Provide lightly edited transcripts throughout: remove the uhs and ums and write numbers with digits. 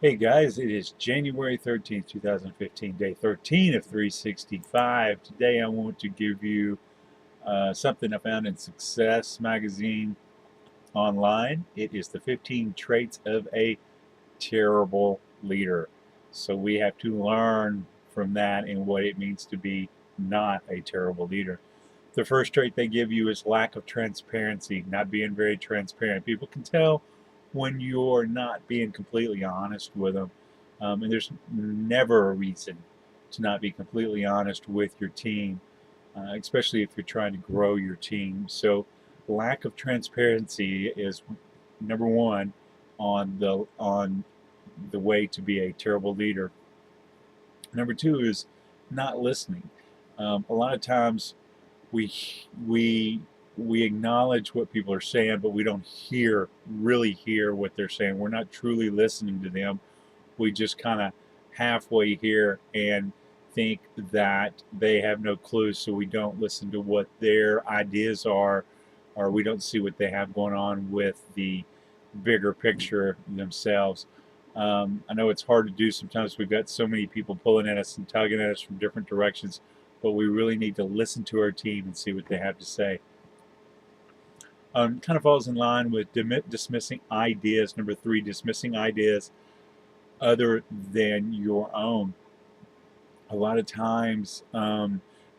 Hey guys, it is January 13th, 2015, day 13 of 365. Today I want to give you something I found in Success magazine online. It is the 15 traits of a terrible leader. So we have to learn from that and what it means to be not a terrible leader. The first trait they give you is lack of transparency, not being very transparent. People can tell when you're not being completely honest with them. And there's never a reason to not be completely honest with your team, especially if you're trying to grow your team. So, lack of transparency is number one on the way to be a terrible leader. Number two is not listening. A lot of times we we we acknowledge what people are saying, but we don't really hear what they're saying. We're not truly listening to them. We just kind of halfway hear and think that they have no clue, so we don't listen to what their ideas are, or we don't see what they have going on with the bigger picture themselves. I know it's hard to do sometimes. We've got so many people pulling at us and tugging at us from different directions, but we really need to listen to our team and see what they have to say. Kind of falls in line with dismissing ideas. Number three, dismissing ideas other than your own. A lot of times,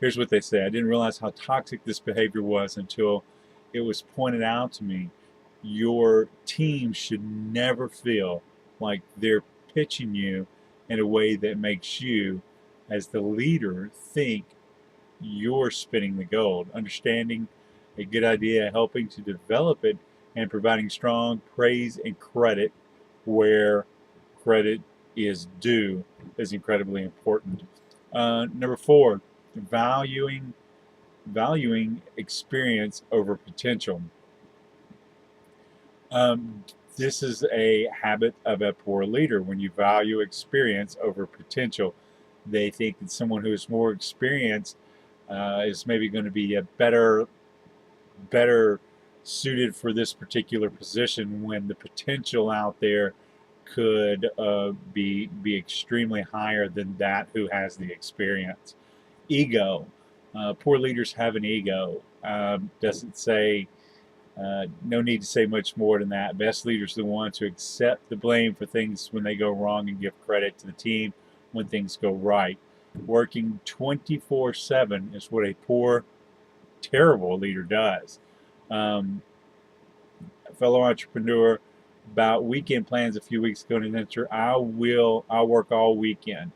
here's what they say: I didn't realize how toxic this behavior was until it was pointed out to me. Your team should never feel like they're pitching you in a way that makes you, as the leader, think you're spinning the gold. Understanding a good idea, helping to develop it, and providing strong praise and credit where credit is due is incredibly important. Number four, valuing valuing experience over potential. Um, this is a habit of a poor leader. When you value experience over potential, they think that someone who is more experienced is maybe going to be a better suited for this particular position when the potential out there could be extremely higher than that who has the experience. Ego. Poor leaders have an ego. Doesn't say no need to say much more than that. Best leaders are the ones who accept the blame for things when they go wrong and give credit to the team when things go right. Working 24/7 is what a poor, terrible leader does. Um, a fellow entrepreneur about weekend plans a few weeks ago, and answer, I'll work all weekend.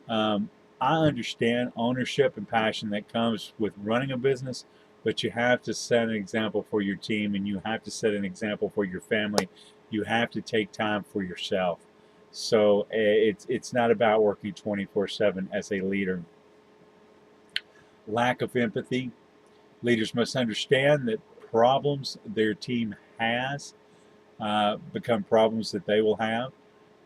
Um, I understand ownership and passion that comes with running a business, but you have to set an example for your team, and you have to set an example for your family. You have to take time for yourself. So it's not about working 24/7 as a leader. Lack of empathy. Leaders must understand that problems their team has become problems that they will have.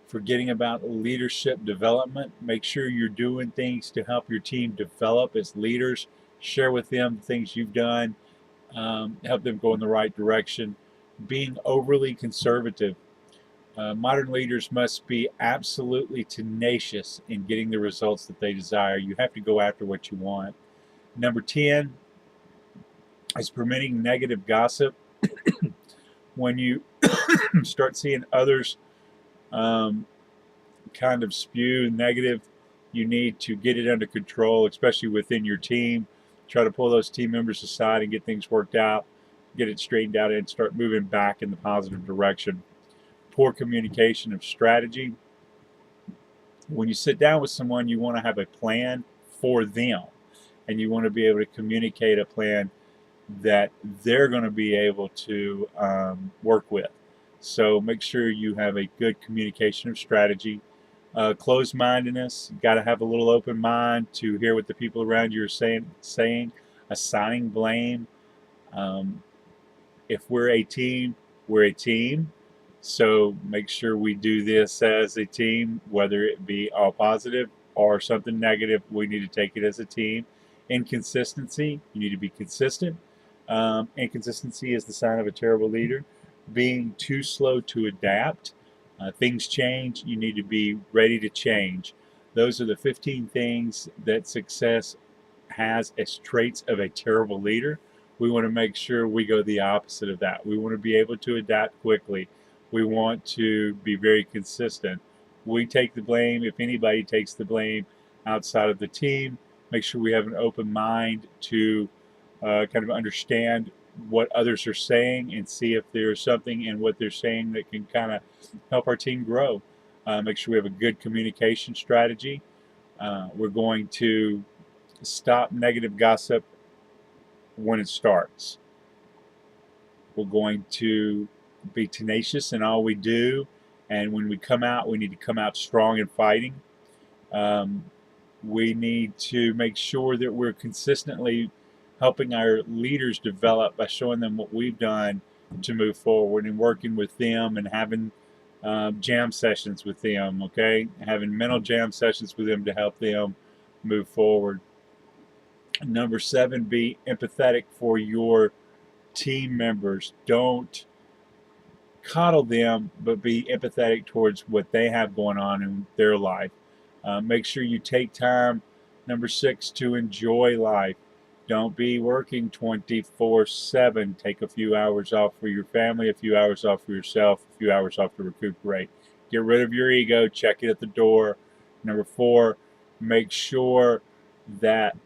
Forgetting about leadership development. Make sure you're doing things to help your team develop as leaders. Share with them things you've done, help them go in the right direction. Being overly conservative. Modern leaders must be absolutely tenacious in getting the results that they desire. You have to go after what you want. Number 10 is permitting negative gossip. When you start seeing others um, kind of spew negative, you need to get it under control, especially within your team. Try to pull those team members aside and get things worked out, get it straightened out, and start moving back in the positive direction. Poor communication of strategy. When you sit down with someone, you want to have a plan for them, and you want to be able to communicate a plan that they're going to be able to work with. So make sure you have a good communication of strategy. Closed mindedness, you got to have a little open mind to hear what the people around you are saying, assigning blame. Um, if we're a team, we're a team. So make sure we do this as a team, whether it be all positive or something negative. We need to take it as a team. Inconsistency, you need to be consistent. Inconsistency is the sign of a terrible leader. Being too slow to adapt. Things change. You need to be ready to change. Those are the 15 things that success has as traits of a terrible leader. We want to make sure we go the opposite of that. We want to be able to adapt quickly. We want to be very consistent. We take the blame if anybody takes the blame outside of the team. Make sure we have an open mind to kind of understand what others are saying and see if there's something in what they're saying that can kind of help our team grow. Make sure we have a good communication strategy. We're going to stop negative gossip when it starts. We're going to be tenacious in all we do, and when we come out, we need to come out strong and fighting. We need to make sure that we're consistently helping our leaders develop by showing them what we've done to move forward and working with them and having jam sessions with them, okay? Having mental jam sessions with them to help them move forward. Number 7, be empathetic for your team members. Don't coddle them, but be empathetic towards what they have going on in their life. Make sure you take time, number 6, to enjoy life. Don't be working 24/7. Take a few hours off for your family, a few hours off for yourself, a few hours off to recuperate. Get rid of your ego, check it at the door. Number 4, make sure that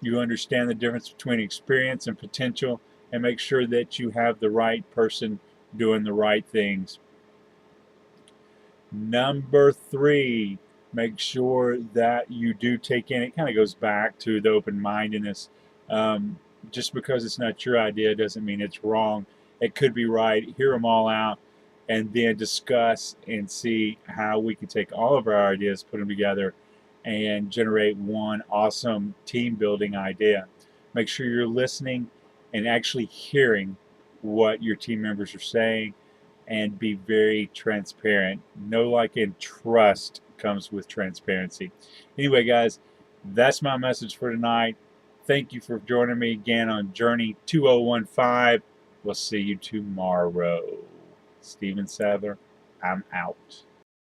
you understand the difference between experience and potential, and make sure that you have the right person doing the right things. Number 3, make sure that you do take in, it kind of goes back to the open-mindedness. Just because it's not your idea doesn't mean it's wrong. It could be right. Hear them all out and then discuss and see how we can take all of our ideas, put them together, and generate one awesome team building idea. Make sure you're listening and actually hearing what your team members are saying, and be very transparent. Know, like, and trust comes with transparency. Anyway, guys, that's my message for tonight. Thank you for joining me again on Journey 2015. We'll see you tomorrow. Steven Sadler, I'm out.